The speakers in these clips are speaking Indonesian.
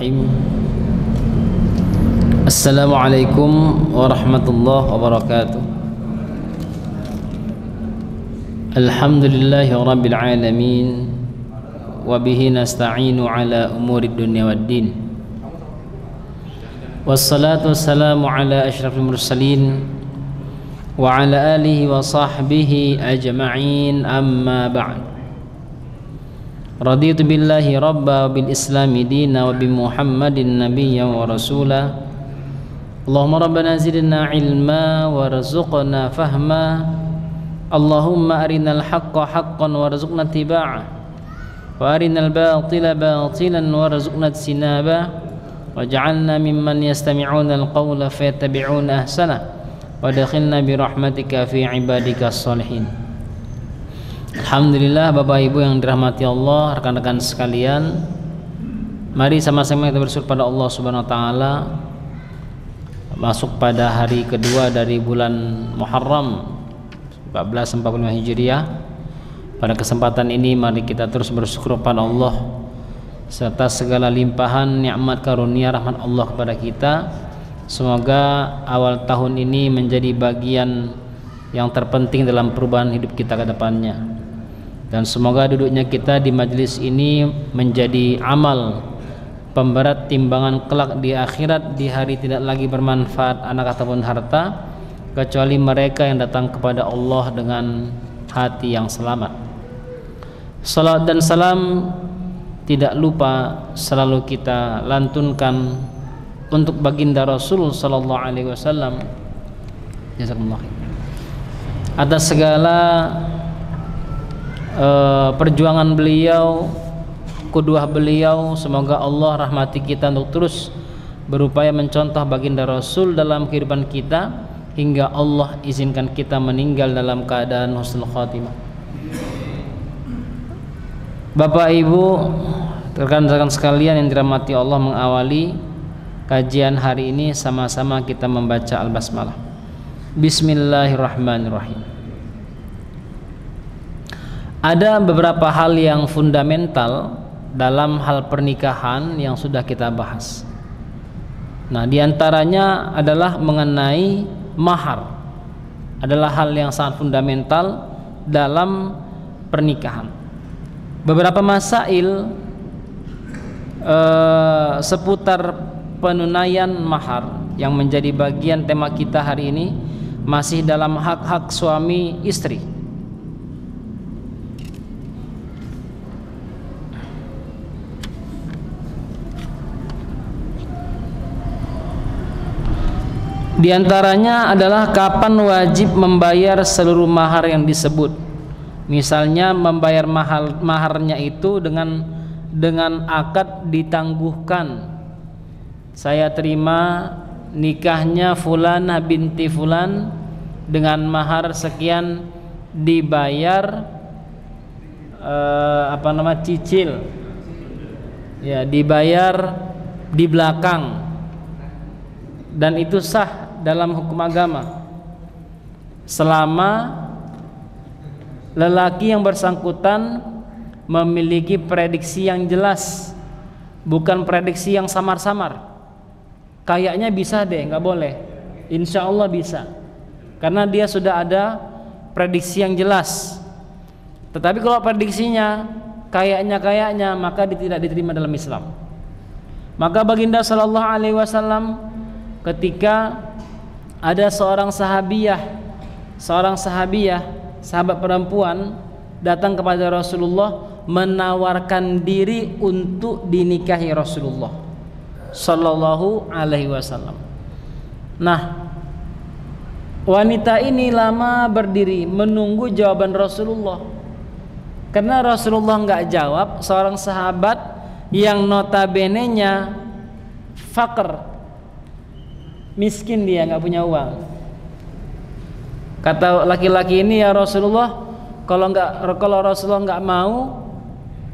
Bismillahirrahmanirrahim. Assalamualaikum warahmatullahi wabarakatuh. Alhamdulillahi rabbil alamin, wa bihi nasta'inu ala umuri dunya waddin. Wassalatu wassalamu ala asyrafil mursalin wa ala alihi wa sahbihi ajma'in, amma ba'd. Raditu billahi rabba wa bil islami dina wa bi muhammadin nabiyya wa rasula. Allahumma rabbana zidna ilma warzuqna fahma. Allahumma arinal haqqa haqqan warzuqna ittiba'ah, wa arinal batila batilan warzuqna ijtinaba, waj'alna mimman yastami'una al-qawla fayattabi'una ahsana, wa adkhilna bi rahmatika fi ibadikas sholihin. Alhamdulillah, Bapak Ibu yang dirahmati Allah, rekan-rekan sekalian, mari sama-sama kita bersyukur pada Allah Subhanahu wa taala. Masuk pada hari kedua dari bulan Muharram 1445 Hijriah. Pada kesempatan ini mari kita terus bersyukur pada Allah serta segala limpahan nikmat karunia rahmat Allah kepada kita. Semoga awal tahun ini menjadi bagian yang terpenting dalam perubahan hidup kita ke depannya, dan semoga duduknya kita di majelis ini menjadi amal pemberat timbangan kelak di akhirat, di hari tidak lagi bermanfaat anak ataupun harta, kecuali mereka yang datang kepada Allah dengan hati yang selamat. Salat dan salam tidak lupa selalu kita lantunkan untuk baginda Rasul sallallahu alaihi wasallam, jazakumullah khair, atas segala perjuangan beliau, qudwah beliau. Semoga Allah rahmati kita untuk terus berupaya mencontoh baginda Rasul dalam kehidupan kita hingga Allah izinkan kita meninggal dalam keadaan husnul khatimah. Bapak Ibu, rekan-rekan sekalian yang dirahmati Allah, mengawali kajian hari ini sama-sama kita membaca Al-Basmalah. Bismillahirrahmanirrahim. Ada beberapa hal yang fundamental dalam hal pernikahan yang sudah kita bahas. Nah, diantaranya adalah mengenai mahar. Adalah hal yang sangat fundamental dalam pernikahan. Beberapa masail seputar penunaian mahar yang menjadi bagian tema kita hari ini masih dalam hak-hak suami istri. Di antaranya adalah kapan wajib membayar seluruh mahar yang disebut. Misalnya membayar maharnya itu dengan akad ditangguhkan. Saya terima nikahnya Fulanah binti Fulan dengan mahar sekian, dibayar cicil. Ya, dibayar di belakang. Dan itu sah dalam hukum agama selama lelaki yang bersangkutan memiliki prediksi yang jelas, bukan prediksi yang samar-samar. Kayaknya bisa deh, nggak boleh. Insya Allah bisa, karena dia sudah ada prediksi yang jelas. Tetapi kalau prediksinya kayaknya, maka tidak diterima dalam Islam. Maka baginda Shallallahu Alaihi Wasallam ketika ada seorang sahabiyah, sahabat perempuan datang kepada Rasulullah menawarkan diri untuk dinikahi Rasulullah Sallallahu Alaihi Wasallam. Nah, wanita ini lama berdiri menunggu jawaban Rasulullah. Karena Rasulullah nggak jawab, seorang sahabat yang notabene-nya fakir, miskin, dia nggak punya uang. Kata laki-laki ini, ya Rasulullah, kalau Rasulullah nggak mau,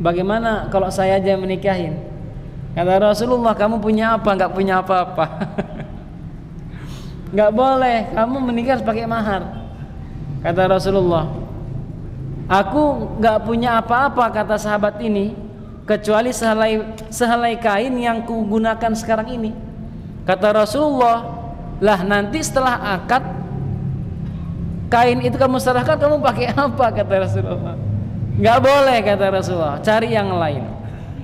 bagaimana kalau saya aja menikahin? Kata Rasulullah, kamu punya apa? Nggak punya apa-apa. Nggak boleh, kamu menikah harus pakai mahar. Kata Rasulullah, aku nggak punya apa-apa, kata sahabat ini, kecuali sehelai kain yang kugunakan sekarang ini. Kata Rasulullah, lah nanti setelah akad kain itu kamu serahkan, kamu pakai apa? Kata Rasulullah. Nggak boleh, kata Rasulullah, cari yang lain.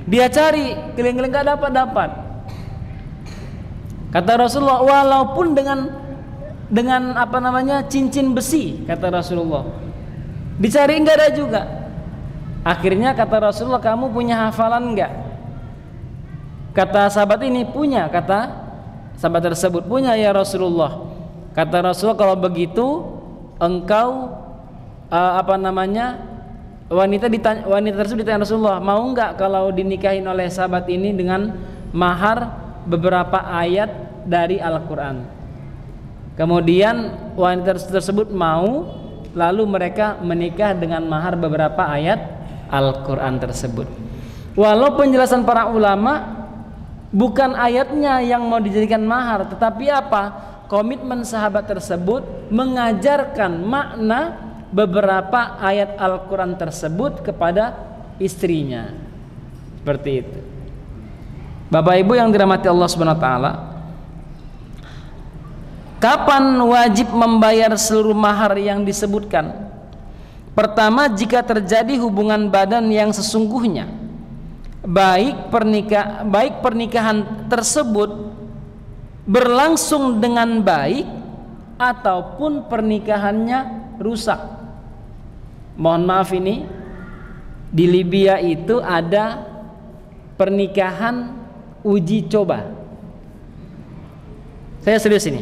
Dia cari keliling-keliling nggak dapat. Kata Rasulullah, walaupun dengan apa namanya cincin besi, kata Rasulullah, dicari nggak ada juga. Akhirnya kata Rasulullah, kamu punya hafalan nggak? Kata sahabat ini, punya. Kata sahabat tersebut, punya ya Rasulullah. Kata Rasulullah, kalau begitu engkau wanita tersebut ditanya Rasulullah, mau nggak kalau dinikahin oleh sahabat ini dengan mahar beberapa ayat dari Al-Quran. Kemudian wanita tersebut mau, lalu mereka menikah dengan mahar beberapa ayat Al-Quran tersebut. Walau penjelasan para ulama, bukan ayatnya yang mau dijadikan mahar, tetapi apa? Komitmen sahabat tersebut mengajarkan makna beberapa ayat Al-Quran tersebut kepada istrinya. Seperti itu. Bapak Ibu yang dirahmati Allah Subhanahu wa taala, kapan wajib membayar seluruh mahar yang disebutkan? Pertama, jika terjadi hubungan badan yang sesungguhnya, baik pernikahan tersebut berlangsung dengan baik ataupun pernikahannya rusak. Mohon maaf, ini di Libya itu ada pernikahan uji coba. Saya serius ini.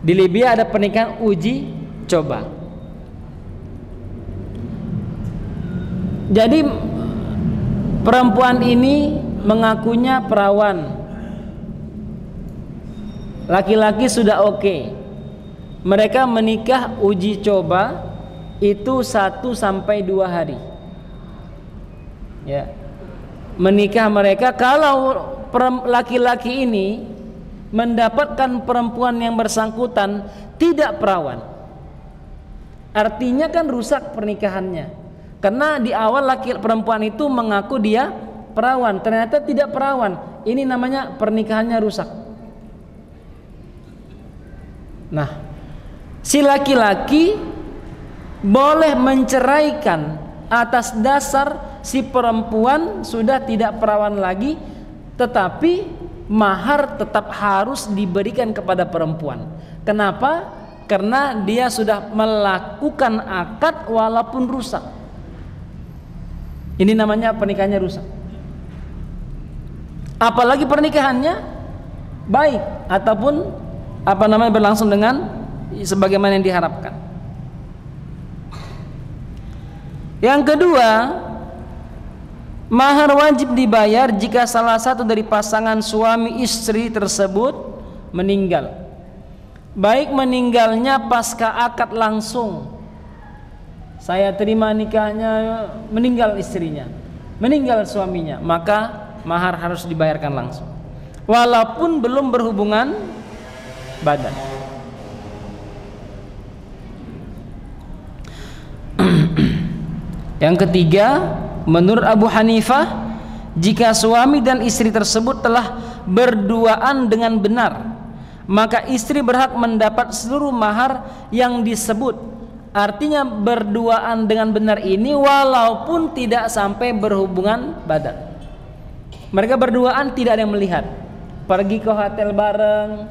Di Libya ada pernikahan uji coba. Jadi perempuan ini mengakunya perawan, laki-laki sudah oke. Mereka menikah uji coba itu 1 sampai 2 hari. Ya. Menikah mereka, kalau laki-laki ini mendapatkan perempuan yang bersangkutan tidak perawan, artinya kan rusak pernikahannya. Karena di awal perempuan itu mengaku dia perawan, ternyata tidak perawan. Ini namanya pernikahannya rusak. Nah, si laki-laki boleh menceraikan atas dasar si perempuan sudah tidak perawan lagi, tetapi mahar tetap harus diberikan kepada perempuan. Kenapa? Karena dia sudah melakukan akad walaupun rusak. Ini namanya pernikahannya rusak. Apalagi pernikahannya baik ataupun berlangsung dengan sebagaimana yang diharapkan. Yang kedua, mahar wajib dibayar jika salah satu dari pasangan suami istri tersebut meninggal. Baik meninggalnya pasca akad langsung, saya terima nikahnya, meninggal istrinya, meninggal suaminya, maka mahar harus dibayarkan langsung walaupun belum berhubungan badan. Yang ketiga, menurut Abu Hanifah, jika suami dan istri tersebut telah berduaan dengan benar, maka istri berhak mendapat seluruh mahar yang disebut. Artinya berduaan dengan benar ini walaupun tidak sampai berhubungan badan. Mereka berduaan tidak ada yang melihat, pergi ke hotel bareng,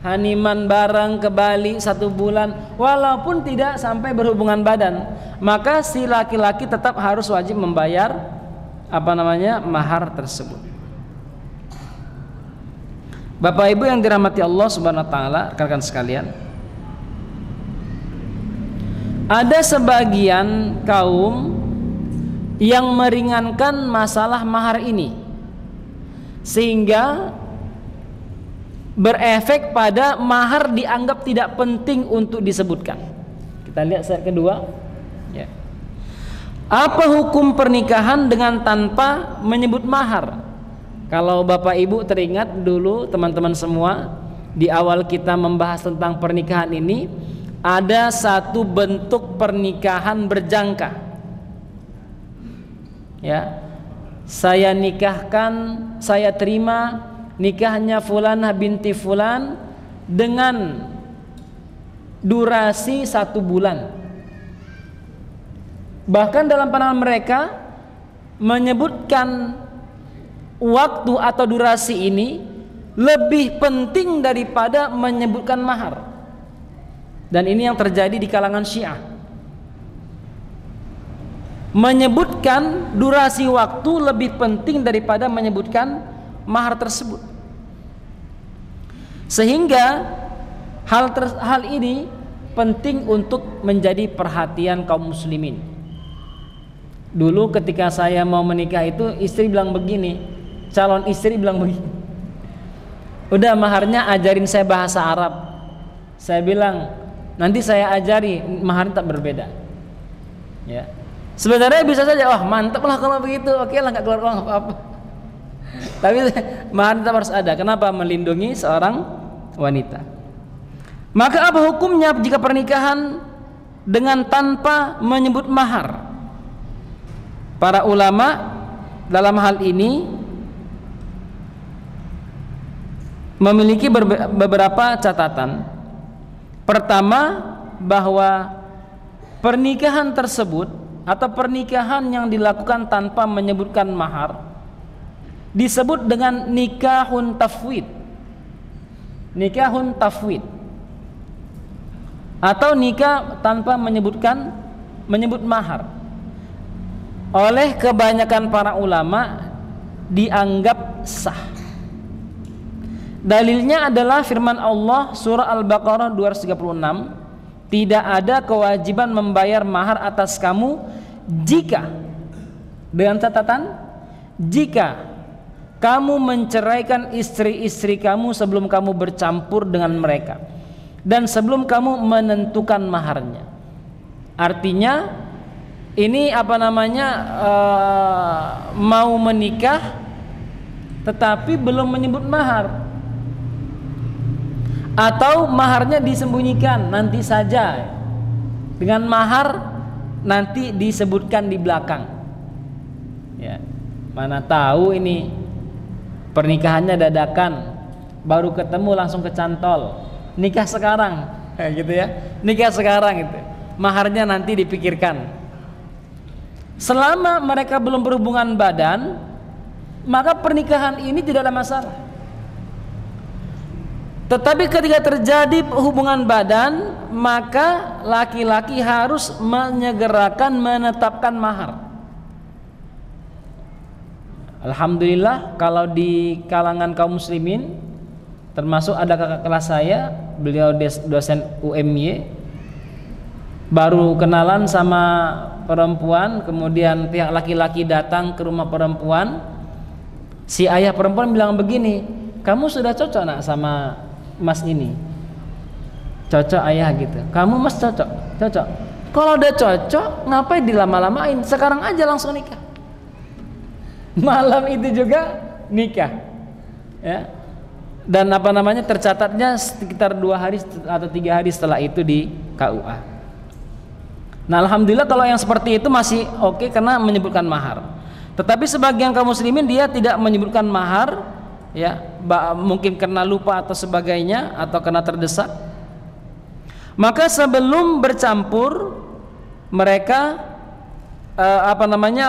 honeymoon bareng ke Bali 1 bulan, walaupun tidak sampai berhubungan badan, maka si laki-laki tetap harus wajib membayar mahar tersebut. Bapak Ibu yang dirahmati Allah Subhanahu wa taala, rekan-rekan sekalian, ada sebagian kaum yang meringankan masalah mahar ini sehingga berefek pada mahar dianggap tidak penting untuk disebutkan. Kita lihat slide kedua. Ya. Apa hukum pernikahan dengan tanpa menyebut mahar? Kalau Bapak Ibu teringat dulu, teman-teman semua, di awal kita membahas tentang pernikahan ini, ada satu bentuk pernikahan berjangka. Ya. saya nikahkan, saya terima nikahnya Fulanah binti Fulan dengan durasi 1 bulan. Bahkan dalam pandangan mereka menyebutkan waktu atau durasi ini lebih penting daripada menyebutkan mahar. Dan ini yang terjadi di kalangan Syiah. Menyebutkan durasi waktu lebih penting daripada menyebutkan mahar tersebut. Sehingga hal ini penting untuk menjadi perhatian kaum muslimin. Dulu ketika saya mau menikah itu, istri bilang begini, calon istri bilang begini, udah maharnya ajarin saya bahasa Arab. Saya bilang nanti saya ajari, maharnya tak berbeda. Ya, sebenarnya bisa saja, wah mantap lah kalau begitu, oke lah nggak keluar uang apa-apa. Tapi mahar tetap harus ada. Kenapa? Melindungi seorang wanita. Maka apa hukumnya jika pernikahan dengan tanpa menyebut mahar? Para ulama dalam hal ini memiliki beberapa catatan. Pertama, bahwa pernikahan tersebut atau pernikahan yang dilakukan tanpa menyebutkan mahar disebut dengan nikahun tafwid. Nikahun tafwid atau nikah tanpa menyebut mahar. Oleh kebanyakan para ulama dianggap sah. Dalilnya adalah firman Allah surah Al-Baqarah 236, tidak ada kewajiban membayar mahar atas kamu jika, dengan catatan, jika kamu menceraikan istri-istri kamu sebelum kamu bercampur dengan mereka dan sebelum kamu menentukan maharnya. Artinya ini mau menikah tetapi belum menyebut mahar, atau maharnya disembunyikan, nanti saja dengan mahar nanti disebutkan di belakang. Ya, mana tahu ini pernikahannya dadakan, baru ketemu langsung kecantol, nikah sekarang, gitu ya, nikah sekarang itu, maharnya nanti dipikirkan. Selama mereka belum berhubungan badan, maka pernikahan ini tidak ada masalah. Tetapi ketika terjadi hubungan badan, maka laki-laki harus menyegerakan menetapkan mahar. Alhamdulillah kalau di kalangan kaum muslimin, termasuk ada kakak kelas saya, beliau dosen UMY, baru kenalan sama perempuan, kemudian pihak laki-laki datang ke rumah perempuan, si ayah perempuan bilang begini, kamu sudah cocok nak sama mas ini? Cocok ayah gitu. Kamu mas cocok? Cocok. Kalau udah cocok, ngapain dilama-lamain? Sekarang aja langsung nikah. Malam itu juga nikah, ya. Dan tercatatnya sekitar 2 hari atau 3 hari setelah itu di KUA. Nah, alhamdulillah kalau yang seperti itu masih oke karena menyebutkan mahar. Tetapi sebagian kaum muslimin dia tidak menyebutkan mahar, ya, mungkin karena lupa atau sebagainya atau karena terdesak. Maka sebelum bercampur mereka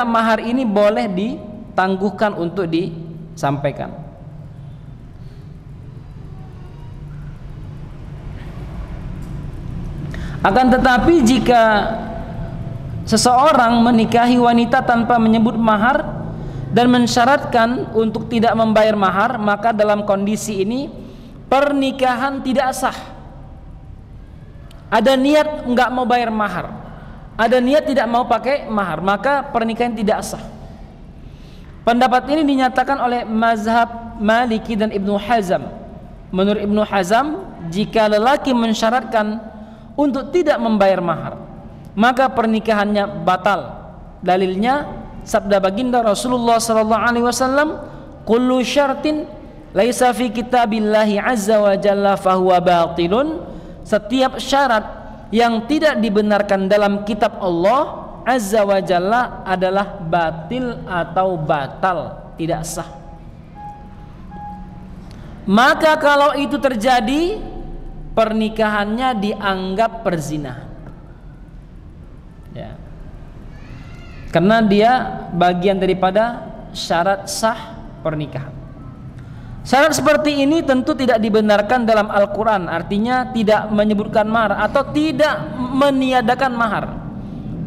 mahar ini boleh ditangguhkan untuk disampaikan. Akan tetapi jika seseorang menikahi wanita tanpa menyebut mahar dan mensyaratkan untuk tidak membayar mahar, maka dalam kondisi ini pernikahan tidak sah. Ada niat enggak mau bayar mahar, ada niat tidak mau pakai mahar, maka pernikahan tidak sah. Pendapat ini dinyatakan oleh mazhab Maliki dan Ibnu Hazm. Menurut Ibnu Hazm, jika lelaki mensyaratkan untuk tidak membayar mahar, maka pernikahannya batal. Dalilnya sabda baginda Rasulullah sallallahu alaihi wasallam, kullu syartin laisa fi kitabillahi azza wa jalla fahuwa batilun. Setiap syarat yang tidak dibenarkan dalam kitab Allah Azza wa Jalla adalah batil atau batal, tidak sah. Maka kalau itu terjadi, pernikahannya dianggap perzinahan. Ya. Karena dia bagian daripada syarat sah pernikahan. Syarat seperti ini tentu tidak dibenarkan dalam Al-Quran. Artinya tidak menyebutkan mahar atau tidak meniadakan mahar.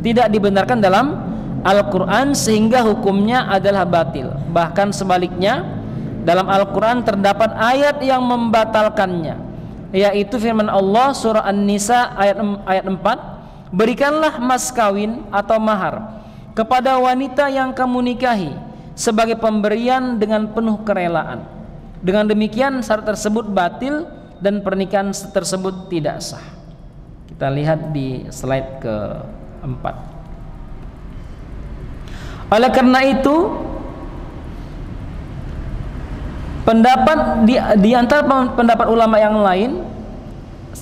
Tidak dibenarkan dalam Al-Quran, sehingga hukumnya adalah batil. Bahkan sebaliknya, dalam Al-Quran terdapat ayat yang membatalkannya, yaitu firman Allah surah An-Nisa ayat 4, berikanlah mas kawin atau mahar kepada wanita yang kamu nikahi sebagai pemberian dengan penuh kerelaan. Dengan demikian syarat tersebut batil dan pernikahan tersebut tidak sah. Kita lihat di slide keempat. Oleh karena itu, pendapat di antara pendapat ulama yang lain,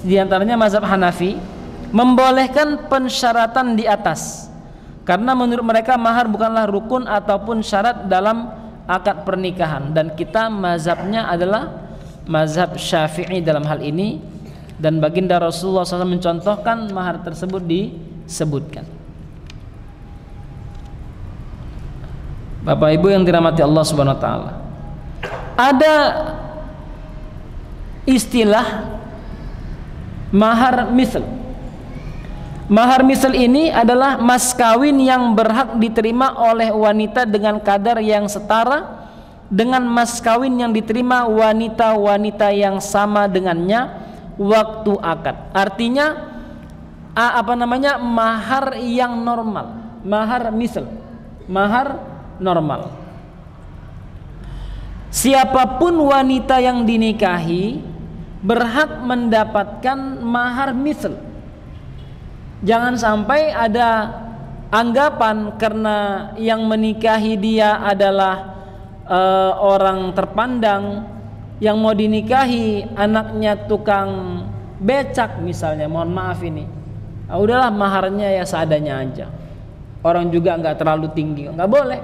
di antaranya mazhab Hanafi, membolehkan pensyaratan di atas, karena menurut mereka mahar bukanlah rukun ataupun syarat dalam akad pernikahan, dan kita mazhabnya adalah mazhab Syafi'i dalam hal ini, dan baginda Rasulullah SAW mencontohkan mahar tersebut disebutkan. Bapak Ibu yang dirahmati Allah Subhanahu wa taala, ada istilah mahar misl. Mahar misl ini adalah mas kawin yang berhak diterima oleh wanita dengan kadar yang setara dengan mas kawin yang diterima wanita-wanita yang sama dengannya waktu akad. Artinya mahar yang normal, mahar misl, mahar normal. Siapapun wanita yang dinikahi berhak mendapatkan mahar misl. Jangan sampai ada anggapan karena yang menikahi dia adalah orang terpandang, yang mau dinikahi anaknya tukang becak misalnya, mohon maaf ini, udahlah maharnya ya seadanya aja, orang juga nggak terlalu tinggi, nggak boleh.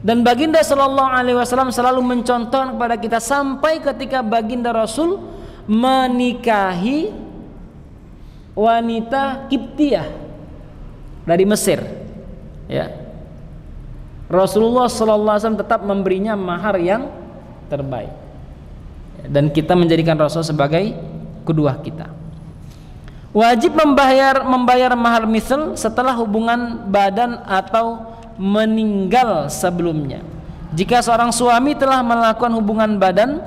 Dan baginda Shallallahu Alaihi Wasallam selalu mencontohkan kepada kita sampai ketika baginda Rasul menikahi wanita Kiptiyah dari Mesir, ya, Rasulullah Sallallahu Alaihi Wasallam tetap memberinya mahar yang terbaik, dan kita menjadikan Rasul sebagai kedua kita. Wajib membayar mahar misl setelah hubungan badan atau meninggal sebelumnya. Jika seorang suami telah melakukan hubungan badan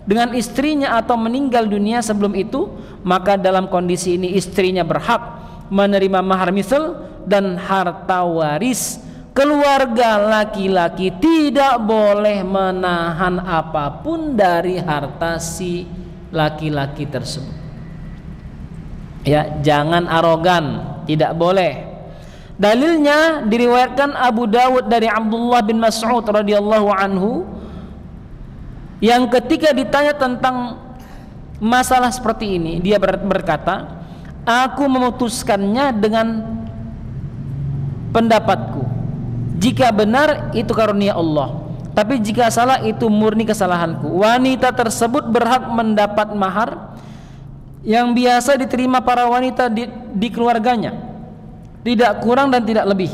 dengan istrinya atau meninggal dunia sebelum itu, maka dalam kondisi ini istrinya berhak menerima mahar misl dan harta waris. Keluarga laki-laki tidak boleh menahan apapun dari harta si laki-laki tersebut. Ya, jangan arogan, tidak boleh. Dalilnya diriwayatkan Abu Dawud dari Abdullah bin Mas'ud radhiyallahu anhu, yang ketika ditanya tentang masalah seperti ini, dia berkata, aku memutuskannya dengan pendapatku. Jika benar itu karunia Allah, tapi jika salah itu murni kesalahanku. Wanita tersebut berhak mendapat mahar yang biasa diterima para wanita di keluarganya, tidak kurang dan tidak lebih.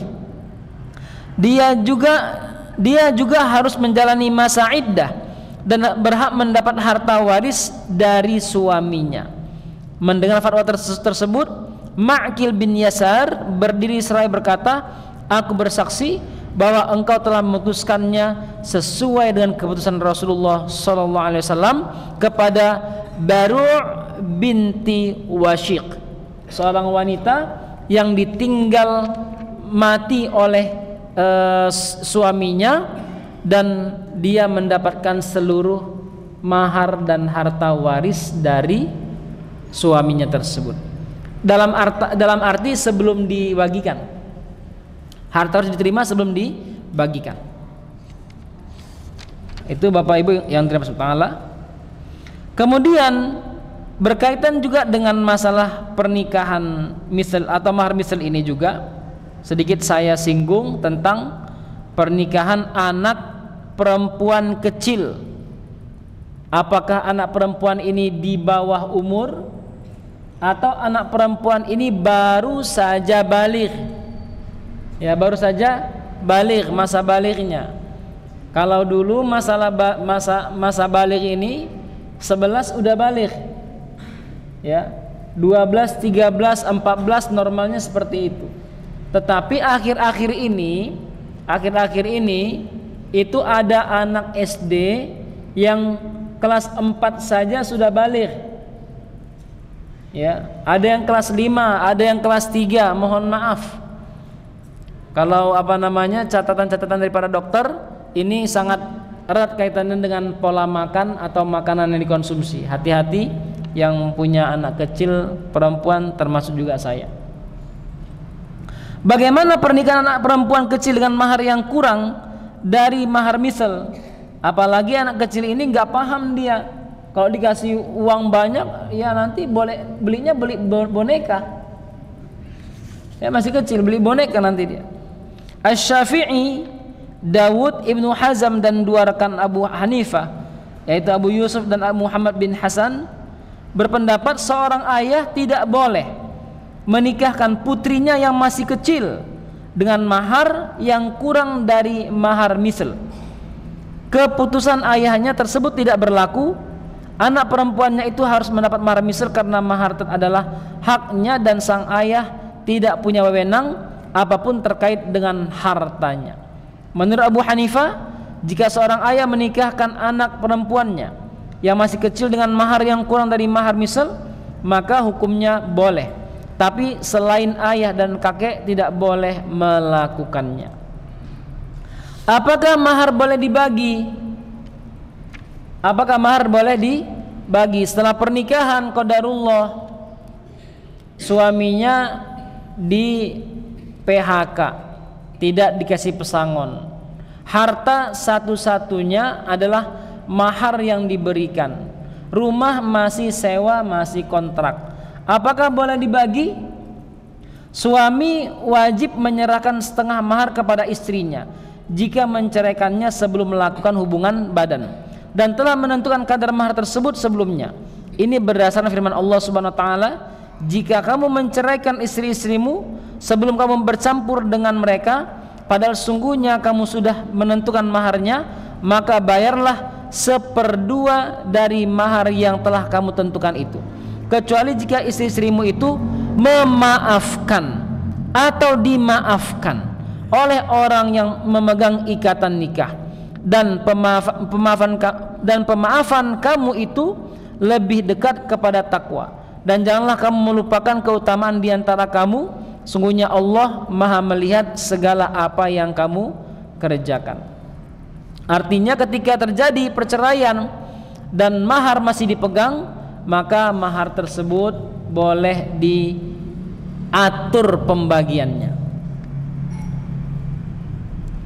Dia juga harus menjalani masa iddah dan berhak mendapat harta waris dari suaminya. Mendengar fatwa tersebut, Ma'qil bin Yasar berdiri seraya berkata, aku bersaksi bahwa engkau telah memutuskannya sesuai dengan keputusan Rasulullah SAW kepada Baru' binti Washiq, seorang wanita yang ditinggal mati oleh suaminya, dan dia mendapatkan seluruh mahar dan harta waris dari suaminya tersebut. Dalam arti sebelum dibagikan, harta harus diterima sebelum dibagikan. Itu Bapak Ibu yang dirahmati Allah. Kemudian berkaitan juga dengan masalah pernikahan misal atau mahar misal ini juga, sedikit saya singgung tentang pernikahan anak perempuan kecil. Apakah anak perempuan ini di bawah umur atau anak perempuan ini baru saja baligh? Ya, baru saja baligh, masa balighnya. Kalau dulu masa baligh ini 11 udah baligh. Ya, 12, 13, 14 normalnya seperti itu. Tetapi akhir-akhir ini itu ada anak SD yang kelas 4 saja sudah baligh. Ya, ada yang kelas 5, ada yang kelas 3, mohon maaf. Kalau catatan-catatan daripada dokter, ini sangat erat kaitannya dengan pola makan atau makanan yang dikonsumsi. Hati-hati yang punya anak kecil perempuan, termasuk juga saya. Bagaimana pernikahan anak perempuan kecil dengan mahar yang kurang dari mahar misal? Apalagi anak kecil ini nggak paham dia. Kalau dikasih uang banyak, ya nanti beli boneka. Ya masih kecil, beli boneka nanti dia. Asy-Syafi'i, Dawud, Ibnu Hazm dan dua rekan Abu Hanifah, yaitu Abu Yusuf dan Abu Muhammad bin Hasan, berpendapat seorang ayah tidak boleh menikahkan putrinya yang masih kecil dengan mahar yang kurang dari mahar misal. Keputusan ayahnya tersebut tidak berlaku. Anak perempuannya itu harus mendapat mahar misal karena mahar adalah haknya dan sang ayah tidak punya wewenang apapun terkait dengan hartanya. Menurut Abu Hanifah, jika seorang ayah menikahkan anak perempuannya yang masih kecil dengan mahar yang kurang dari mahar misal, maka hukumnya boleh. Tapi selain ayah dan kakek tidak boleh melakukannya. Apakah mahar boleh dibagi? Apakah mahar boleh dibagi setelah pernikahan qadarullah suaminya di PHK, tidak dikasih pesangon, harta satu-satunya adalah mahar yang diberikan, rumah masih sewa, masih kontrak, apakah boleh dibagi? Suami wajib menyerahkan setengah mahar kepada istrinya jika menceraikannya sebelum melakukan hubungan badan dan telah menentukan kadar mahar tersebut sebelumnya. Ini berdasarkan firman Allah Subhanahu wa taala, jika kamu menceraikan istri-istrimu sebelum kamu bercampur dengan mereka, padahal sungguhnya kamu sudah menentukan maharnya, maka bayarlah 1/2 dari mahar yang telah kamu tentukan itu, kecuali jika istri-istrimu itu memaafkan atau dimaafkan oleh orang yang memegang ikatan nikah, dan pemaafan kamu itu lebih dekat kepada takwa, dan janganlah kamu melupakan keutamaan di antara kamu, sungguhnya Allah Maha melihat segala apa yang kamu kerjakan. Artinya ketika terjadi perceraian dan mahar masih dipegang, maka mahar tersebut boleh diatur pembagiannya.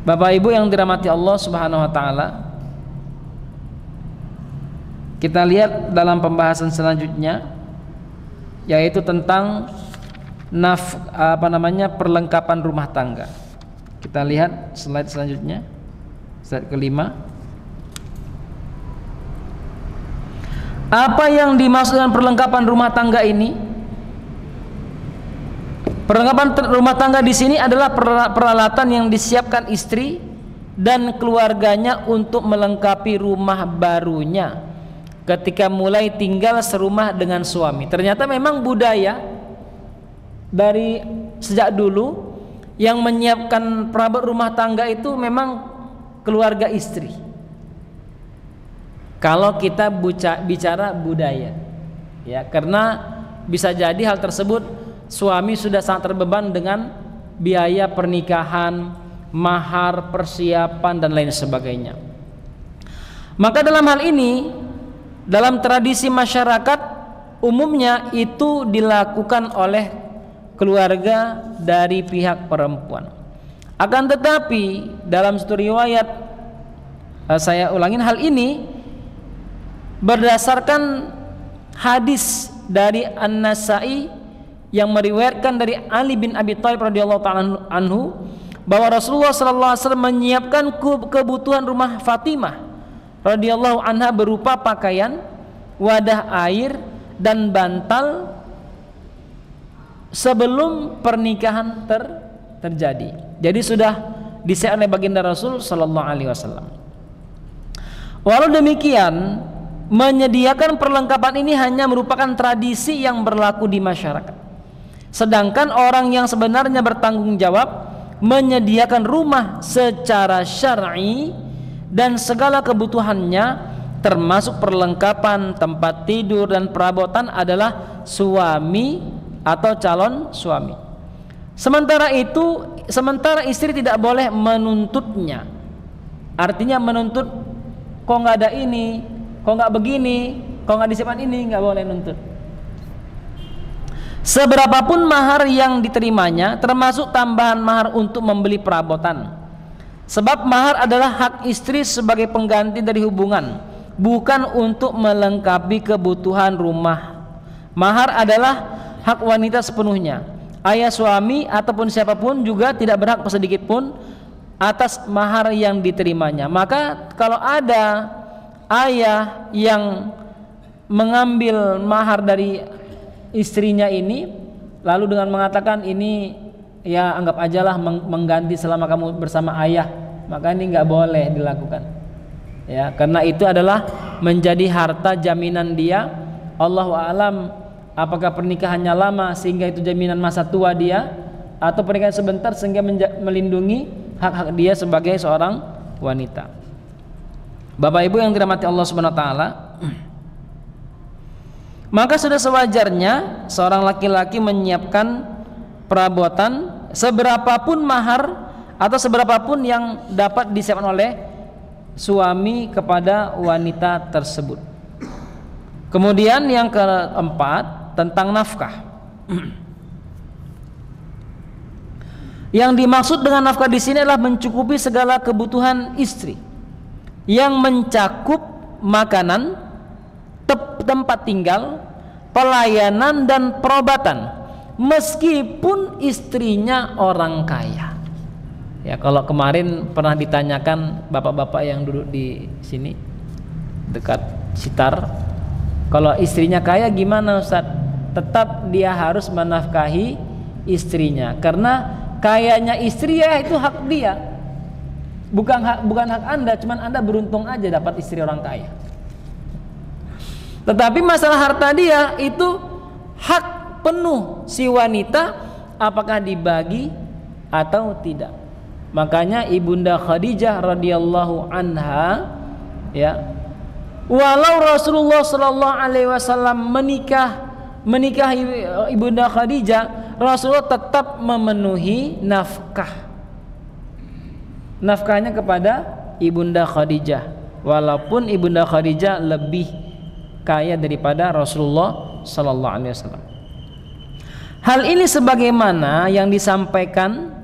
Bapak Ibu yang dirahmati Allah Subhanahu wa taala, kita lihat dalam pembahasan selanjutnya, yaitu tentang perlengkapan rumah tangga. Kita lihat slide selanjutnya, slide kelima. Apa yang dimaksud dengan perlengkapan rumah tangga ini? Perlengkapan rumah tangga di sini adalah peralatan yang disiapkan istri dan keluarganya untuk melengkapi rumah barunya ketika mulai tinggal serumah dengan suami. Ternyata memang budaya dari sejak dulu yang menyiapkan perabot rumah tangga itu memang keluarga istri. Kalau kita bicara budaya, ya, karena bisa jadi hal tersebut suami sudah sangat terbeban dengan biaya pernikahan, mahar, persiapan dan lain sebagainya. Maka dalam hal ini, dalam tradisi masyarakat umumnya itu dilakukan oleh keluarga dari pihak perempuan. Akan tetapi dalam satu riwayat, saya ulangin hal ini berdasarkan hadis dari An-Nasa'i yang meriwayatkan dari Ali bin Abi Thalib radhiyallahu ta'ala anhu bahwa Rasulullah sallallahu alaihi wasallam menyiapkan kebutuhan rumah Fatimah radhiyallahu anha berupa pakaian, wadah air dan bantal sebelum pernikahan terjadi. Jadi sudah disiapkan oleh baginda Rasul sallallahu alaihi wasallam. Walau demikian, menyediakan perlengkapan ini hanya merupakan tradisi yang berlaku di masyarakat. Sedangkan orang yang sebenarnya bertanggung jawab menyediakan rumah secara syar'i dan segala kebutuhannya termasuk perlengkapan tempat tidur dan perabotan adalah suami atau calon suami. Sementara istri tidak boleh menuntutnya. Artinya menuntut, kok nggak ada ini, kok nggak begini, kok nggak disiapkan ini, nggak boleh nuntut. Seberapapun mahar yang diterimanya, termasuk tambahan mahar untuk membeli perabotan. Sebab mahar adalah hak istri sebagai pengganti dari hubungan, bukan untuk melengkapi kebutuhan rumah. Mahar adalah hak wanita sepenuhnya. Ayah suami ataupun siapapun juga tidak berhak sedikit pun atas mahar yang diterimanya. Maka kalau ada ayah yang mengambil mahar dari istrinya ini lalu dengan mengatakan ini ya anggap ajalah mengganti selama kamu bersama ayah, maka ini nggak boleh dilakukan ya, karena itu adalah menjadi harta jaminan dia. Allahu a'lam apakah pernikahannya lama sehingga itu jaminan masa tua dia, atau pernikahan sebentar sehingga melindungi hak-hak dia sebagai seorang wanita. Bapak Ibu yang dirahmati Allah Subhanahu wa taala, maka sudah sewajarnya seorang laki-laki menyiapkan perabotan seberapapun mahar atau seberapapun yang dapat disiapkan oleh suami kepada wanita tersebut. Kemudian yang keempat tentang nafkah. Yang dimaksud dengan nafkah di sini adalah mencukupi segala kebutuhan istri yang mencakup makanan, tempat tinggal, pelayanan dan perobatan, meskipun istrinya orang kaya. Ya, kalau kemarin pernah ditanyakan bapak-bapak yang duduk di sini dekat Sitar, kalau istrinya kaya gimana Ustaz? Tetap dia harus menafkahi istrinya, karena kayanya istri ya itu hak dia, bukan hak Anda. Cuman Anda beruntung aja dapat istri orang kaya. Tetapi masalah harta dia itu hak penuh si wanita, apakah dibagi atau tidak. Makanya Ibunda Khadijah radhiyallahu anha ya, walau Rasulullah sallallahu alaihi wasallam menikahi Ibunda Khadijah, Rasulullah tetap memenuhi nafkahnya kepada Ibunda Khadijah, walaupun Ibunda Khadijah lebih kaya daripada Rasulullah sallallahu alaihi wasallam. Hal ini sebagaimana yang disampaikan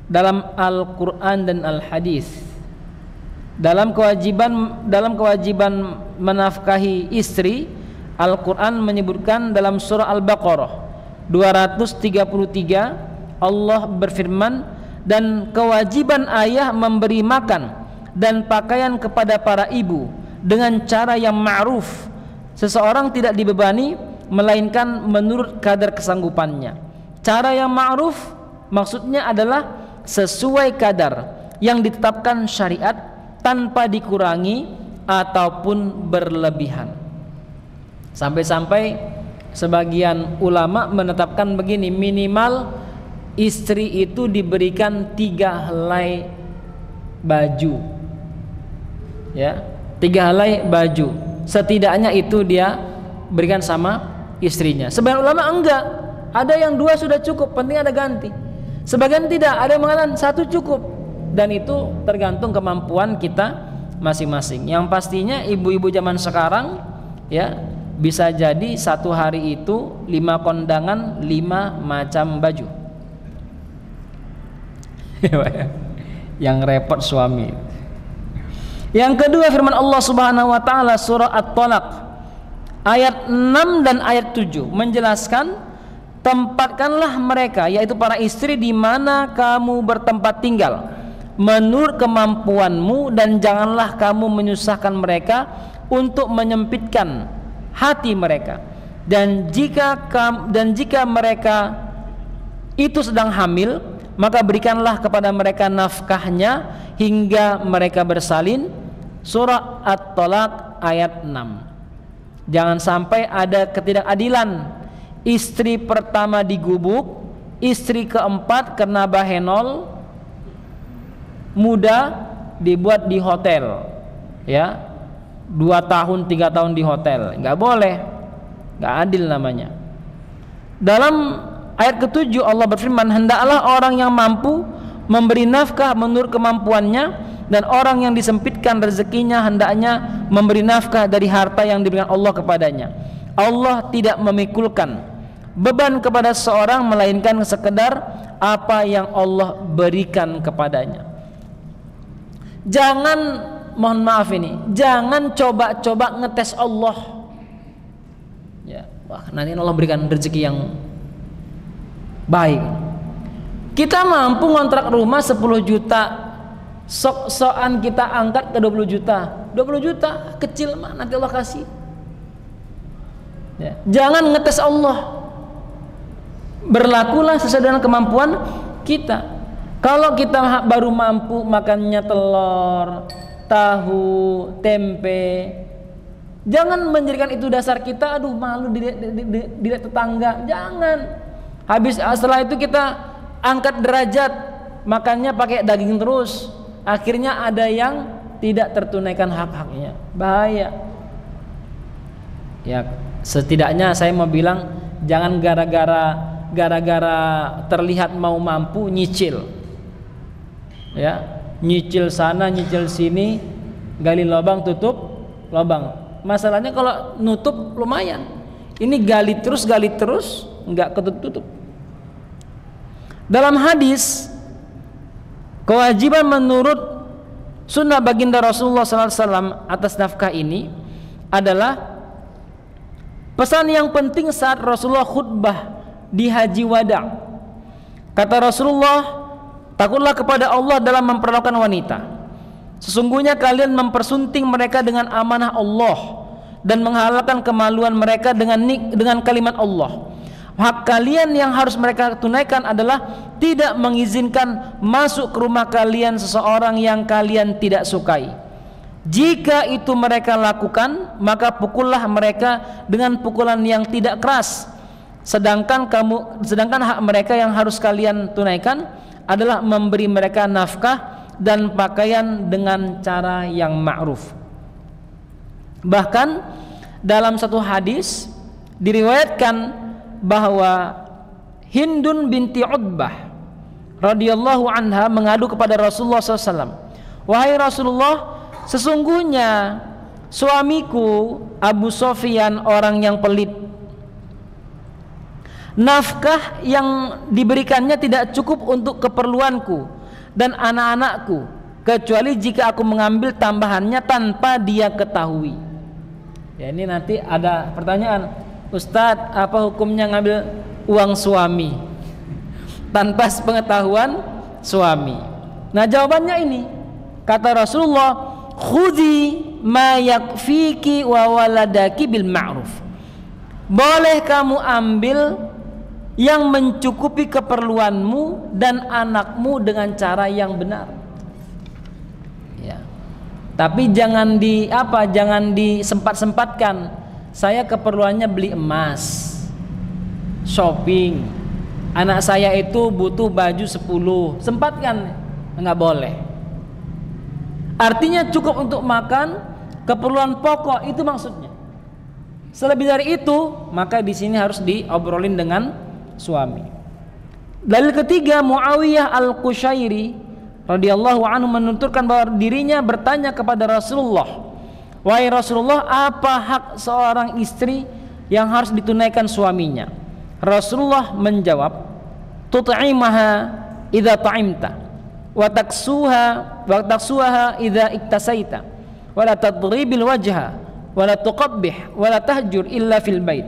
dalam Al-Qur'an dan Al-Hadis. Dalam kewajiban menafkahi istri, Al-Qur'an menyebutkan dalam surah Al-Baqarah 233, Allah berfirman, dan kewajiban ayah memberi makan dan pakaian kepada para ibu dengan cara yang ma'ruf. Seseorang tidak dibebani melainkan menurut kadar kesanggupannya. Cara yang ma'ruf maksudnya adalah sesuai kadar yang ditetapkan syariat tanpa dikurangi ataupun berlebihan. Sampai-sampai sebagian ulama menetapkan begini, minimal istri itu diberikan 3 helai baju ya, 3 helai baju setidaknya itu dia berikan sama istrinya. Sebagian ulama enggak, ada yang 2 sudah cukup, penting ada ganti. Sebagian tidak, ada yang mengatakan 1 cukup, dan itu tergantung kemampuan kita masing-masing. Yang pastinya ibu-ibu zaman sekarang ya, bisa jadi 1 hari itu 5 kondangan 5 macam baju. Yang repot suami. Yang kedua, firman Allah Subhanahu wa taala surah At-Talaq ayat 6 dan ayat 7 menjelaskan tempatkanlah mereka, yaitu para istri, di mana kamu bertempat tinggal menurut kemampuanmu, dan janganlah kamu menyusahkan mereka untuk menyempitkan hati mereka. Dan jika mereka itu sedang hamil, maka berikanlah kepada mereka nafkahnya hingga mereka bersalin. Surah At-Tolaq ayat 6. Jangan sampai ada ketidakadilan. Istri pertama digubuk, istri keempat kena bahenol, muda dibuat di hotel, ya, 2 tahun 3 tahun di hotel. Nggak boleh, nggak adil namanya. Dalam ayat ke-7 Allah berfirman, hendaklah orang yang mampu memberi nafkah menurut kemampuannya, dan orang yang disempitkan rezekinya hendaknya memberi nafkah dari harta yang diberikan Allah kepadanya. Allah tidak memikulkan beban kepada seorang melainkan sekedar apa yang Allah berikan kepadanya. Jangan, mohon maaf ini, jangan coba-coba ngetes Allah. Ya, wah, nanti Allah berikan rezeki yang baik. Kita mampu ngontrak rumah 10 juta, sok-sokan kita angkat ke 20 juta. 20 juta kecil mah, nanti Allah kasih. Ya, jangan ngetes Allah. Berlakulah sesuai dengan kemampuan kita. Kalau kita baru mampu makannya telur, tahu, tempe, jangan menjadikan itu dasar kita. Aduh, malu dilihat tetangga. Jangan. Habis setelah itu kita angkat derajat, makannya pakai daging terus. Akhirnya ada yang tidak tertunaikan hak-haknya. Bahaya. Ya, setidaknya saya mau bilang, jangan gara-gara terlihat mau mampu nyicil. Ya, nyicil sana, nyicil sini, gali lubang, tutup lubang. Masalahnya kalau nutup lumayan. Ini gali terus, enggak ketutup. Dalam hadis, kewajiban menurut sunnah baginda Rasulullah SAW atas nafkah ini adalah pesan yang penting saat Rasulullah khutbah di Haji Wada. Kata Rasulullah, takutlah kepada Allah dalam memperlakukan wanita. Sesungguhnya kalian mempersunting mereka dengan amanah Allah dan menghalalkan kemaluan mereka dengan kalimat Allah. Hak kalian yang harus mereka tunaikan adalah tidak mengizinkan masuk ke rumah kalian seseorang yang kalian tidak sukai. Jika itu mereka lakukan, maka pukullah mereka dengan pukulan yang tidak keras. Sedangkan hak mereka yang harus kalian tunaikan adalah memberi mereka nafkah dan pakaian dengan cara yang ma'ruf. Bahkan dalam satu hadis diriwayatkan bahwa Hindun binti Utbah radhiyallahu anha mengadu kepada Rasulullah SAW, wahai Rasulullah, sesungguhnya suamiku Abu Sofyan orang yang pelit. Nafkah yang diberikannya tidak cukup untuk keperluanku dan anak-anakku, kecuali jika aku mengambil tambahannya tanpa dia ketahui. Ya, ini nanti ada pertanyaan, Ustadz, apa hukumnya ngambil uang suami tanpa sepengetahuan suami? Nah, jawabannya ini, kata Rasulullah, khudhi ma yakfiki wa waladaki bil ma'ruf. Boleh kamu ambil yang mencukupi keperluanmu dan anakmu dengan cara yang benar. Ya. Tapi jangan disempat-sempatkan. Saya keperluannya beli emas, shopping. Anak saya itu butuh baju 10. Sempatkan, enggak boleh. Artinya cukup untuk makan, keperluan pokok, itu maksudnya. Selebih dari itu, maka di sini harus diobrolin dengan suami. Dalil ketiga, Muawiyah Al-Qushairi radhiyallahu anhu menuturkan bahwa dirinya bertanya kepada Rasulullah, wahai Rasulullah, apa hak seorang istri yang harus ditunaikan suaminya? Rasulullah menjawab, tut'imaha idza ta'imta wa taksuha idza iktasaita wa la tadribil wajha wa la tuqabbih wa la tahjur illa fil bait.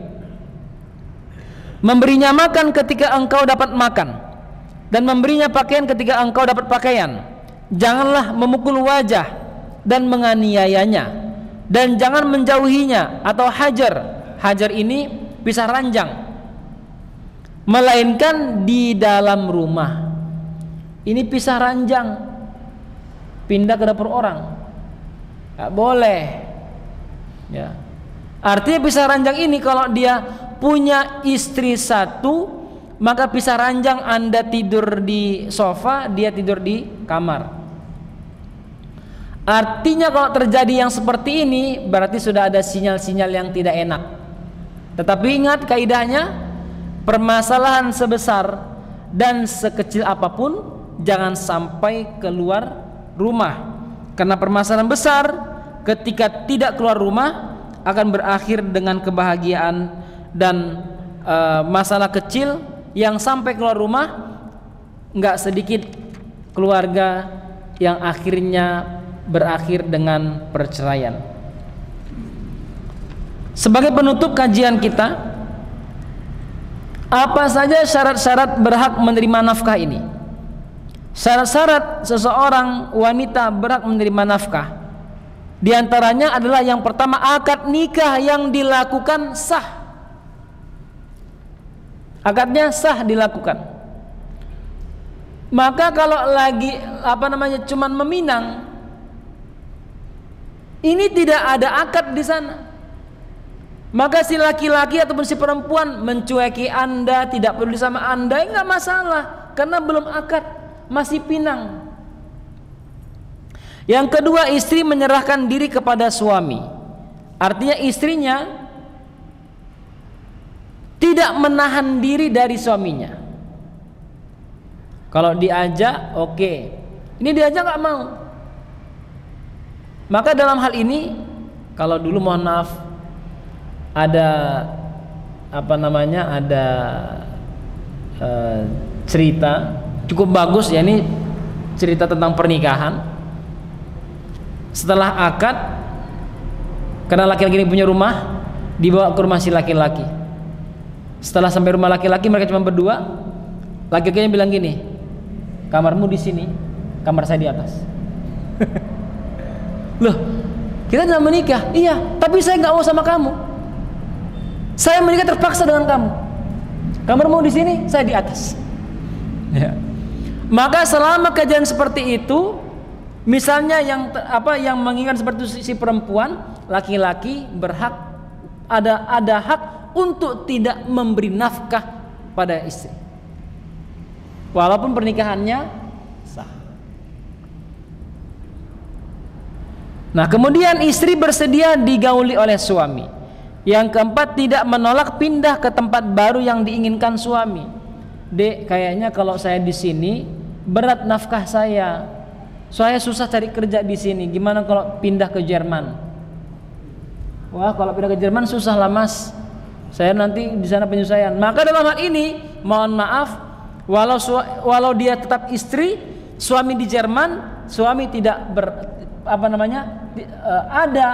memberinya makan ketika engkau dapat makan, dan memberinya pakaian ketika engkau dapat pakaian. Janganlah memukul wajah dan menganiayanya, dan jangan menjauhinya atau hajar. Hajar ini pisah ranjang, melainkan di dalam rumah. Ini pisah ranjang, pindah ke dapur orang, nggak boleh ya. Artinya pisah ranjang ini kalau dia punya istri satu, maka pisah ranjang, Anda tidur di sofa, dia tidur di kamar. Artinya kalau terjadi yang seperti ini, berarti sudah ada sinyal-sinyal yang tidak enak. Tetapi ingat kaidahnya, permasalahan sebesar dan sekecil apapun jangan sampai keluar rumah. Karena permasalahan besar ketika tidak keluar rumah akan berakhir dengan kebahagiaan, dan masalah kecil yang sampai keluar rumah, nggak sedikit keluarga yang akhirnya berakhir dengan perceraian. Sebagai penutup kajian kita, apa saja syarat-syarat berhak menerima nafkah ini? Syarat-syarat seseorang wanita berhak menerima nafkah, di antaranya adalah yang pertama, akad nikah yang dilakukan sah. Akadnya sah dilakukan. Maka kalau lagi cuman meminang, ini tidak ada akad di sana, maka si laki-laki ataupun si perempuan mencueki Anda, tidak peduli sama Anda, nggak masalah, karena belum akad, masih pinang. Yang kedua, istri menyerahkan diri kepada suami. Artinya istrinya tidak menahan diri dari suaminya. Kalau diajak, oke. Ini diajak nggak mau. Maka dalam hal ini, kalau dulu mohon maaf ada cerita cukup bagus ya, ini cerita tentang pernikahan. Setelah akad, karena laki-laki ini punya rumah, dibawa ke rumah si laki-laki. Setelah sampai rumah laki-laki, mereka cuma berdua. Laki-lakinya bilang gini, kamarmu di sini, kamar saya di atas. Loh, kita sudah menikah, iya, tapi saya nggak mau sama kamu. Saya menikah terpaksa dengan kamu. Kamarmu di sini, saya di atas. Ya. Maka selama kejadian seperti itu, misalnya yang mengingat seperti itu si perempuan, laki-laki berhak ada hak untuk tidak memberi nafkah pada istri, walaupun pernikahannya sah. Nah, kemudian istri bersedia digauli oleh suami. Yang keempat, tidak menolak pindah ke tempat baru yang diinginkan suami. Dek, kayaknya kalau saya di sini berat nafkah saya susah cari kerja di sini. Gimana kalau pindah ke Jerman? Wah, kalau pindah ke Jerman susah lah mas. Saya nanti di sana penyusahan. Maka dalam hal ini, mohon maaf, walau dia tetap istri, suami di Jerman, suami tidak ada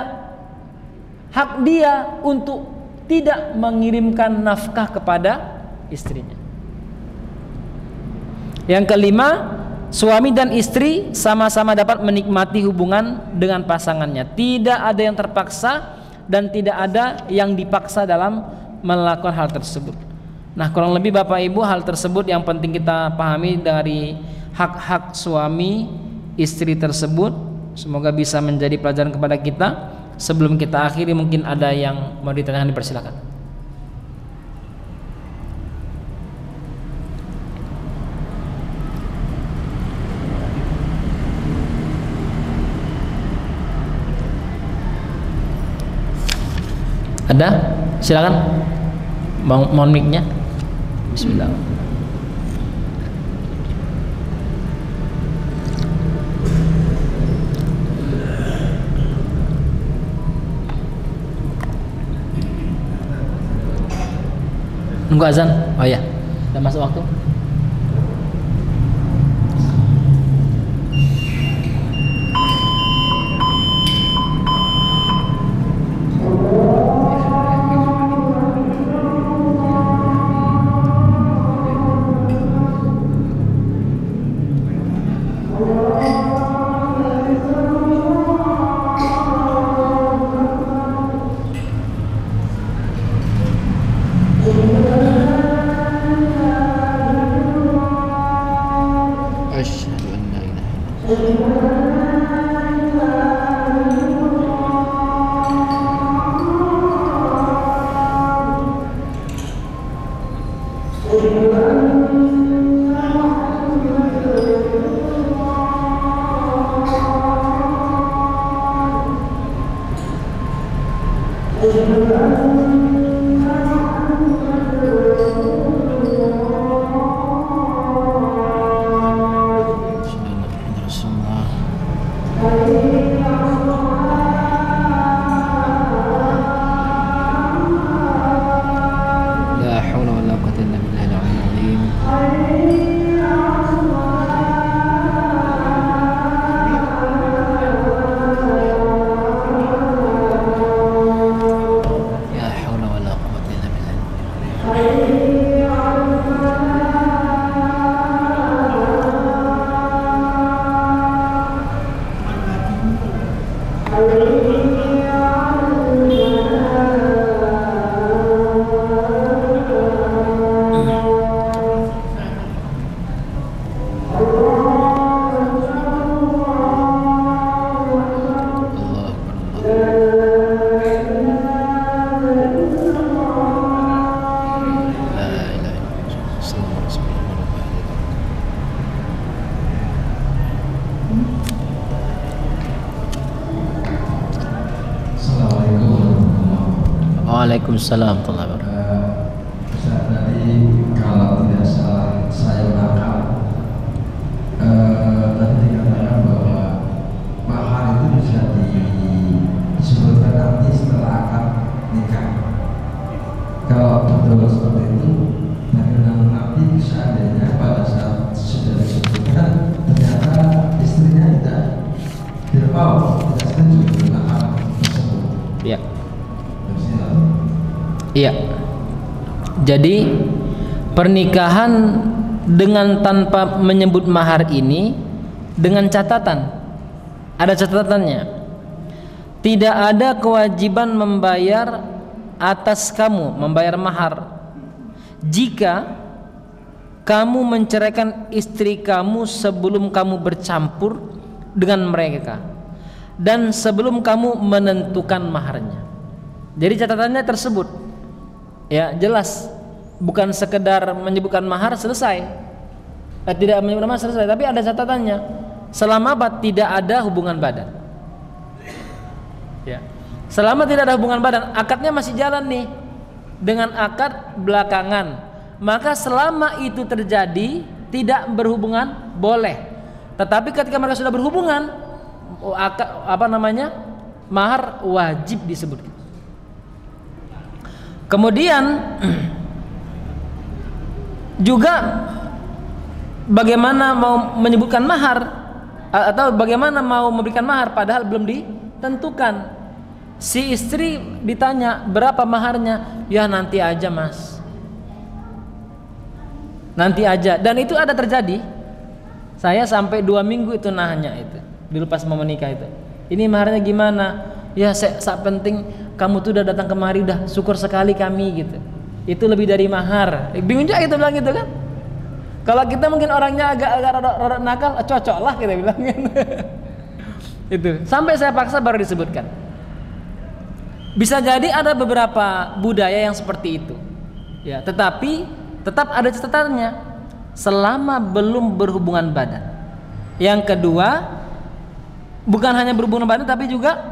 hak dia untuk tidak mengirimkan nafkah kepada istrinya. Yang kelima, suami dan istri sama-sama dapat menikmati hubungan dengan pasangannya. Tidak ada yang terpaksa dan tidak ada yang dipaksa dalam melakukan hal tersebut. Nah, kurang lebih Bapak Ibu, hal tersebut yang penting kita pahami dari hak-hak suami istri tersebut. Semoga bisa menjadi pelajaran kepada kita. Sebelum kita akhiri, mungkin ada yang mau ditanyakan, dipersilakan. Ada? Silakan. Mohon mic-nya. Bismillah. Nunggu azan. Oh ya, udah masuk waktu. Asyhadu an la ilaha illallah. Waalaikumsalam warahmatullahi wabarakatuh. Ustaz, tadi kalau tidak salah saya menangkap tadi dikatakan bahwa mahar itu bisa disebutkan nanti setelah akad nikah. Kalau betul seperti itu, bagaimana nanti seandainya pada saat sudah disebutkan ternyata istrinya tidak mau, tidak setuju dengan mahar tersebut. Ya. Iya. Jadi pernikahan dengan tanpa menyebut mahar ini dengan catatan. Ada catatannya. Tidak ada kewajiban membayar atas kamu, membayar mahar jika kamu menceraikan istri kamu sebelum kamu bercampur dengan mereka dan sebelum kamu menentukan maharnya. Jadi catatannya tersebut. Ya, jelas, bukan sekedar menyebutkan mahar selesai. Tidak menyebutkan mahar selesai, tapi ada catatannya. Selama tidak ada hubungan badan. Ya. Selama tidak ada hubungan badan, akadnya masih jalan nih. Dengan akad belakangan. Maka selama itu terjadi tidak berhubungan boleh. Tetapi ketika mereka sudah berhubungan, mahar wajib disebutkan. Kemudian juga bagaimana mau menyebutkan mahar atau bagaimana mau memberikan mahar padahal belum ditentukan. Si istri ditanya berapa maharnya, ya nanti aja mas, nanti aja. Dan itu ada terjadi. Saya sampai 2 minggu itu nanya itu dulu pas mau menikah itu, ini maharnya gimana? Ya saat penting kamu tuh udah datang kemari, udah syukur sekali kami gitu. Itu lebih dari mahar. Bingung juga kita bilang gitu kan. Kalau kita mungkin orangnya agak rada nakal, cocok lah kita bilang kan. Itu sampai saya paksa baru disebutkan. Bisa jadi ada beberapa budaya yang seperti itu. Ya, tetapi tetap ada catatannya selama belum berhubungan badan. Yang kedua, bukan hanya berhubungan badan tapi juga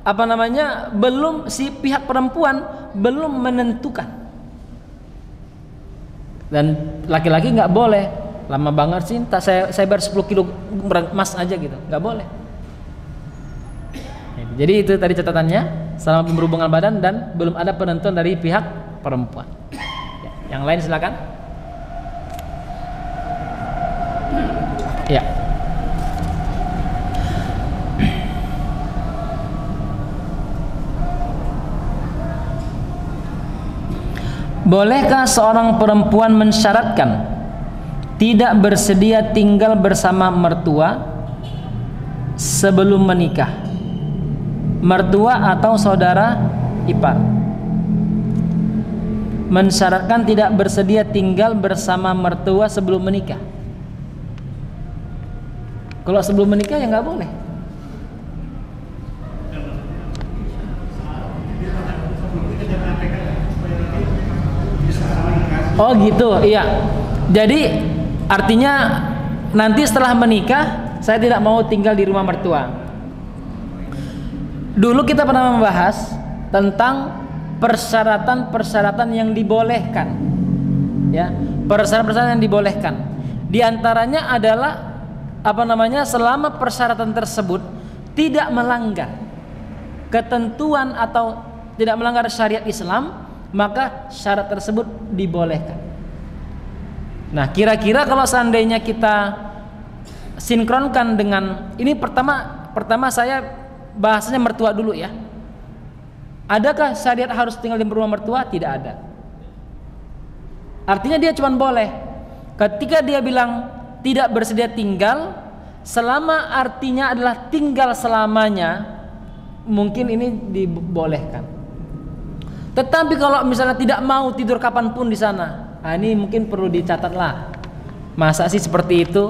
belum, si pihak perempuan belum menentukan. Dan laki-laki nggak boleh lama banget sih, saya bayar 10 kilo emas aja gitu, nggak boleh. Jadi itu tadi catatannya, selama berhubungan badan dan belum ada penentuan dari pihak perempuan. Yang lain silakan. Ya. Bolehkah seorang perempuan mensyaratkan tidak bersedia tinggal bersama mertua sebelum menikah, mertua atau saudara ipar. Mensyaratkan tidak bersedia tinggal bersama mertua sebelum menikah. Kalau sebelum menikah ya nggak boleh. Oh gitu, iya. Jadi artinya nanti setelah menikah saya tidak mau tinggal di rumah mertua. Dulu kita pernah membahas tentang persyaratan-persyaratan yang dibolehkan, ya, persyaratan-persyaratan yang dibolehkan. Di antaranya adalah selama persyaratan tersebut tidak melanggar ketentuan atau tidak melanggar syariat Islam, maka syarat tersebut dibolehkan. Nah, kira-kira kalau seandainya kita sinkronkan dengan ini, pertama saya bahasanya mertua dulu ya. Adakah syariat harus tinggal di rumah mertua? Tidak ada. Artinya dia cuma boleh. Ketika dia bilang tidak bersedia tinggal, selama artinya adalah tinggal selamanya, mungkin ini dibolehkan. Tetapi kalau misalnya tidak mau tidur kapanpun di sana, ini mungkin perlu dicatatlah. Masa sih seperti itu?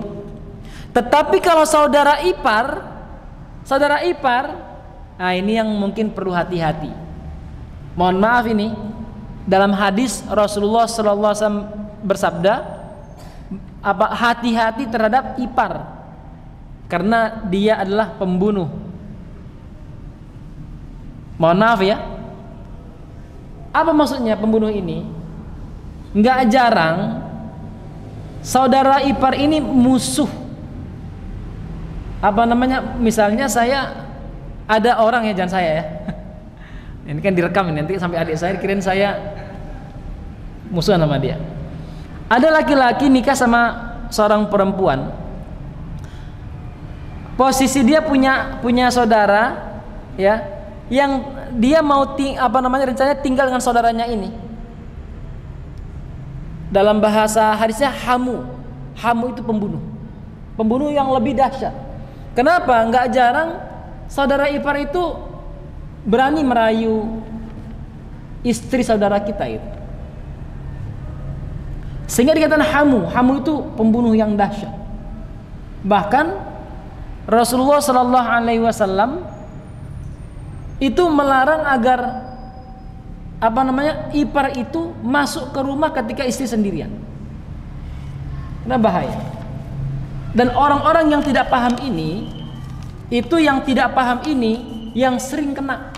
Tetapi kalau saudara ipar, ini yang mungkin perlu hati-hati. Mohon maaf, ini dalam hadis Rasulullah SAW bersabda, hati-hati terhadap ipar, karena dia adalah pembunuh. Mohon maaf ya. Apa maksudnya pembunuh ini? Nggak jarang saudara ipar ini musuh. Misalnya saya ada orang ya, jangan saya ya. Ini kan direkam, nanti sampai adik saya kirain saya musuhan sama dia. Ada laki-laki nikah sama seorang perempuan. Posisi dia punya saudara ya, yang dia mau rencananya tinggal dengan saudaranya ini. Dalam bahasa hadisnya hamu itu pembunuh yang lebih dahsyat. Kenapa? Nggak jarang saudara ipar itu berani merayu istri saudara kita itu, sehingga dikatakan hamu itu pembunuh yang dahsyat. Bahkan Rasulullah SAW itu melarang agar ipar itu masuk ke rumah ketika istri sendirian. Karena bahaya. Dan orang-orang yang tidak paham ini, yang sering kena,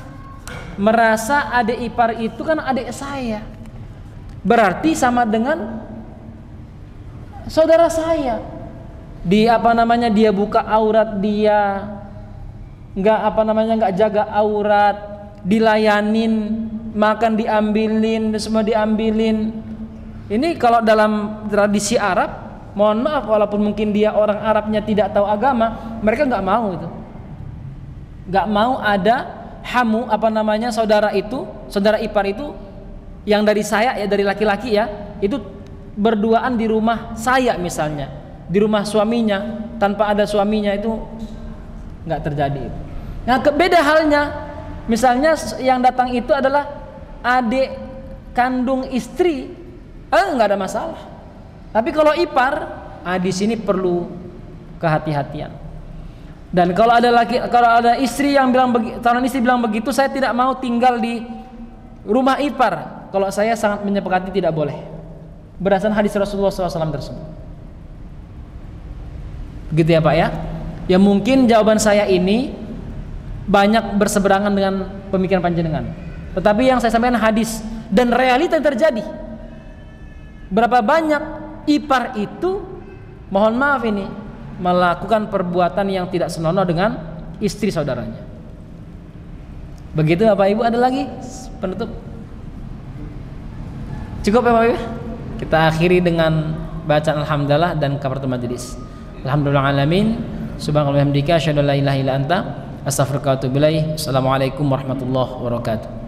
merasa adik ipar itu kan adik saya, berarti sama dengan saudara saya. Dia buka aurat dia, nggak jaga aurat, dilayanin, makan diambilin, semua diambilin. Ini kalau dalam tradisi Arab, mohon maaf, walaupun mungkin dia orang Arabnya tidak tahu agama, mereka nggak mau itu, nggak mau ada hamu saudara ipar itu yang dari saya ya, dari laki-laki ya, itu berduaan di rumah saya misalnya, di rumah suaminya tanpa ada suaminya, itu nggak terjadi. Nah, beda halnya misalnya yang datang itu adalah adik kandung istri, nggak ada masalah. Tapi kalau ipar, di sini perlu kehati-hatian. Dan kalau ada istri yang calon istri bilang begitu, saya tidak mau tinggal di rumah ipar, kalau saya sangat menyepakati tidak boleh, berdasarkan hadis Rasulullah SAW tersebut. Begitu ya Pak ya. Ya mungkin jawaban saya ini banyak berseberangan dengan pemikiran panjenengan, tetapi yang saya sampaikan hadis dan realita yang terjadi. Berapa banyak ipar itu, mohon maaf ini, melakukan perbuatan yang tidak senonoh dengan istri saudaranya. Begitu Bapak Ibu. Ada lagi penutup? Cukup ya Bapak Ibu? Kita akhiri dengan bacaan alhamdulillah dan kafaratul majelis. Alhamdulillah alamin. Subhanallah hamdika asyhadu an la ilaha illa anta astaghfiruka wa atubu ilaik. Assalamualaikum warahmatullahi wabarakatuh.